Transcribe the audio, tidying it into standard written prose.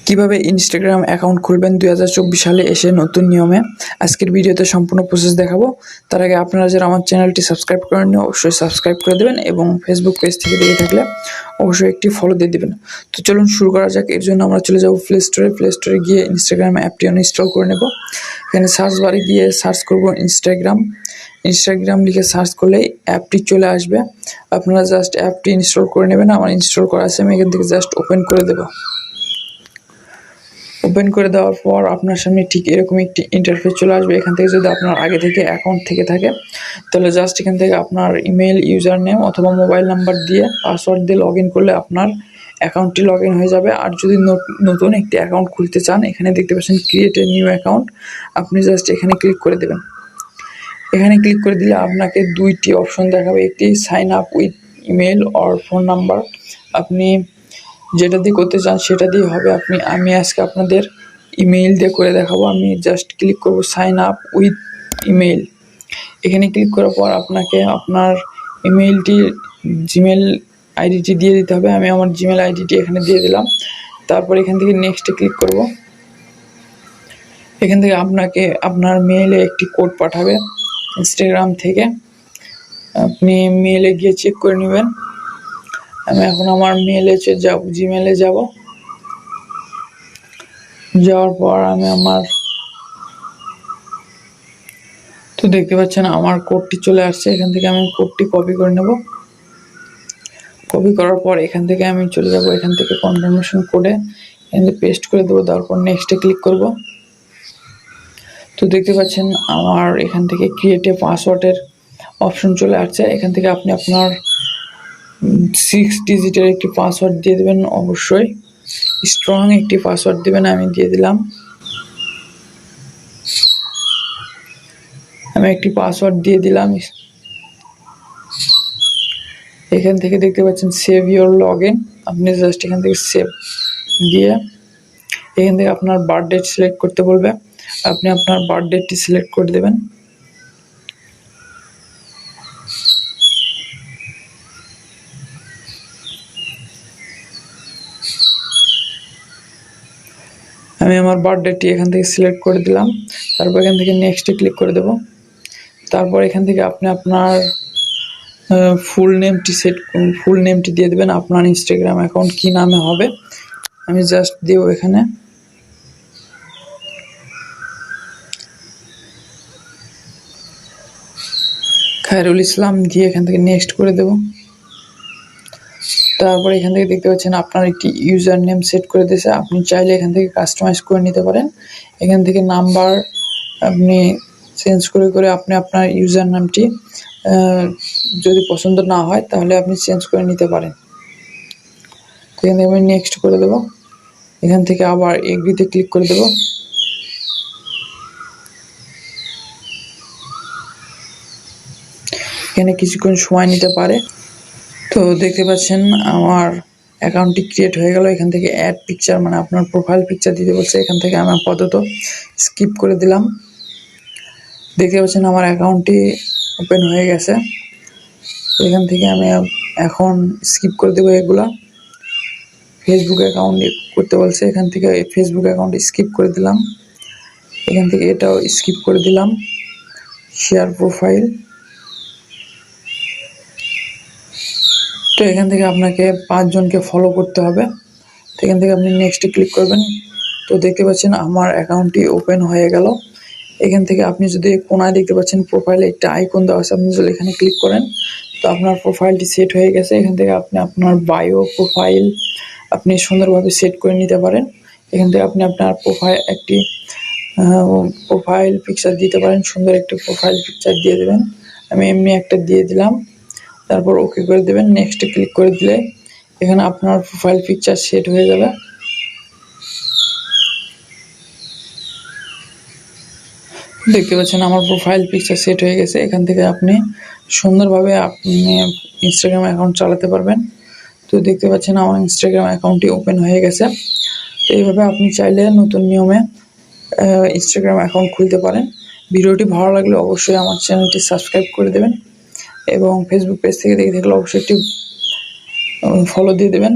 কিভাবে Instagram account খুলবেন 2024 সালে এসে নতুন নিয়মে। আজকের ভিডিওতে সম্পূর্ণ প্রসেস দেখাবো। তার আগে আপনারা যারা আমার চ্যানেলটি সাবস্ক্রাইব করেননি অবশ্যই সাবস্ক্রাইব করে দেবেন এবং ফেসবুক পেজ থেকে দেখে থাকলে অবশ্যই একটি ফলো দিয়ে দেবেন। তো চলুন শুরু করা যাক। এর জন্য আমরা চলে যাব প্লে স্টোরে গিয়ে ইনস্টাগ্রাম অ্যাপটি ইনস্টল করে নেব। এখানে সার্চ বারে গিয়ে সার্চ করব ইনস্টাগ্রাম লিখে সার্চ করলেই অ্যাপটি চলে আসবে। আপনারা জাস্ট অ্যাপটি ইনস্টল করে নেবেন। আমার ইনস্টল করা আছে, আমি এখান থেকে জাস্ট ওপেন করে দেবো। ওপেন করে দেওয়ার পর আপনার সামনে ঠিক এরকম একটি ইন্টারফেস চলে আসবে। এখান থেকে যদি আপনার আগে থেকে অ্যাকাউন্ট থেকে থাকে তাহলে জাস্ট এখান থেকে আপনার ইমেল, ইউজার নেম অথবা মোবাইল নাম্বার দিয়ে পাসওয়ার্ড দিয়ে লগ ইন করলে আপনার অ্যাকাউন্টটি লগ ইন হয়ে যাবে। আর যদি নতুন একটি অ্যাকাউন্ট খুলতে চান, এখানে দেখতে পাচ্ছেন ক্রিয়েট এ নিউ অ্যাকাউন্ট, আপনি জাস্ট এখানে ক্লিক করে দেবেন। এখানে ক্লিক করে দিলে আপনাকে দুইটি অপশন দেখাবে, একটি sign up with email or phone number. আপনি যেটা দিয়ে করতে চান সেটা দিয়ে হবে। আমি আজকে আপনাদের ইমেইল দিয়ে করে দেখাবো। আমি জাস্ট ক্লিক করব সাইন আপ উইথ ইমেইল। এখানে ক্লিক করার পর আপনাকে আপনার ইমেইলটি, জিমেল আইডিটি দিয়ে দিতে হবে। আমি আমার জিমেল আইডিটি এখানে দিয়ে দিলাম। তারপর এখান থেকে নেক্সটে ক্লিক করব। এখান থেকে আপনাকে আপনার মেইলে একটি কোড পাঠাবে ইনস্টাগ্রাম থেকে। আপনি মেইলে গিয়ে চেক করে নেবেন। আমি এখন আমার মেইলে যাব, জিমেলে যাব। যাওয়ার পর আমি তো দেখতে পাচ্ছেন আমার কোডটি চলে আসছে। এখান থেকে আমি কোডটি কপি করে নেব। কপি করার পর এখান থেকে আমি চলে যাব, এখান থেকে কনফার্মেশন কোডে এখান থেকে পেস্ট করে দেবো। তারপর নেক্সটে ক্লিক করব। তো দেখতে পাচ্ছেন আমার এখান থেকে ক্রিয়েট এ পাসওয়ার্ডের অপশন চলে আসছে। এখান থেকে আপনি আপনার 6 ডিজিটের একটি পাসওয়ার্ড দিয়ে দেবেন। অবশ্যই স্ট্রং একটি পাসওয়ার্ড দেবেন। আমি দিয়ে দিলাম। আমি একটি পাসওয়ার্ড দিয়ে দিলাম। এখান থেকে দেখতে পাচ্ছেন সেভ ইওর লগ ইন, আপনি জাস্ট এখান থেকে সেভ দিয়ে এখান থেকে আপনার বার্থ ডেট সিলেক্ট করতে বলবে। আপনি আপনার বার্থ ডেটটি সিলেক্ট করে দেবেন। আমি আমার বার্থ ডেটটি এখান থেকে সিলেক্ট করে দিলাম। তারপর এখান থেকে নেক্সটে ক্লিক করে দেব। তারপর এখান থেকে আপনি আপনার ফুল নেমটি দিয়ে দেবেন। আপনার ইনস্টাগ্রাম অ্যাকাউন্ট কী নামে হবে আমি জাস্ট দেব এখানে। খায়রুল ইসলাম দিয়ে এখান থেকে নেক্সট করে দেব। তারপর এখান থেকে দেখতে পাচ্ছেন আপনার একটি ইউজার নেম সেট করে দিয়েছে। আপনি চাইলে এখান থেকে কাস্টমাইজ করে নিতে পারেন। এখান থেকে নাম্বার আপনি চেঞ্জ করে আপনি আপনার ইউজার নামটি যদি পছন্দ না হয় তাহলে আপনি চেঞ্জ করে নিতে পারেন। এখান থেকে আমি নেক্সট করে দেব। এখান থেকে আবার এগ্রিতে ক্লিক করে দেব। এখানে কিছুক্ষণ সময় নিতে পারে। তো দেখতে পাচ্ছেন আমার অ্যাকাউন্টটি ক্রিয়েট হয়ে গেল। এখান থেকে অ্যাড পিকচার, মানে আপনার প্রোফাইল পিকচার দিতে বলছে। এখান থেকে আমি আপাতত স্কিপ করে দিলাম। দেখতে পাচ্ছেন আমার অ্যাকাউন্টটি ওপেন হয়ে গেছে। এখান থেকে আমি এখন স্কিপ করে দেবো এগুলা। ফেসবুক অ্যাকাউন্ট করতে বলছে, এখান থেকে ফেসবুক অ্যাকাউন্ট স্কিপ করে দিলাম। এখান থেকে এটাও স্কিপ করে দিলাম। শেয়ার প্রোফাইল, তো এখান থেকে আপনাকে 5 জনকে ফলো করতে হবে। তো এখান থেকে আপনি নেক্সটে ক্লিক করবেন। তো দেখতে পাচ্ছেন আমার অ্যাকাউন্টটি ওপেন হয়ে গেল। এখান থেকে আপনি যদি কোনায় দেখতে পাচ্ছেন প্রোফাইলে একটা আইকন দেওয়া আছে, আপনি যদি এখানে ক্লিক করেন তো আপনার প্রোফাইলটি সেট হয়ে গেছে। এখান থেকে আপনি আপনার বায়ো, প্রোফাইল আপনি সুন্দরভাবে সেট করে নিতে পারেন। এখান থেকে আপনি আপনার প্রোফাইল পিকচার দিতে পারেন। সুন্দর একটি প্রোফাইল পিকচার দিয়ে দেবেন। আমি এমনি একটা দিয়ে দিলাম। তারপর ওকে করে দেবেন। নেক্সটে ক্লিক করে দিলে এখানে আপনার প্রোফাইল পিকচার সেট হয়ে যাবে। দেখতে পাচ্ছেন আমার প্রোফাইল পিকচার সেট হয়ে গেছে। এখান থেকে আপনি সুন্দরভাবে আপনি ইনস্টাগ্রাম অ্যাকাউন্ট চালাতে পারবেন। তো দেখতে পাচ্ছেন আমার ইনস্টাগ্রাম অ্যাকাউন্টটি ওপেন হয়ে গেছে। তো এইভাবে আপনি চাইলে নতুন নিয়মে ইনস্টাগ্রাম অ্যাকাউন্ট খুলতে পারেন। ভিডিওটি ভালো লাগলে অবশ্যই আমার চ্যানেলটি সাবস্ক্রাইব করে দেবেন এবং ফেসবুক পেজ থেকে দেখে থাকলে অবশ্যই একটি ফলো দিয়ে দেবেন।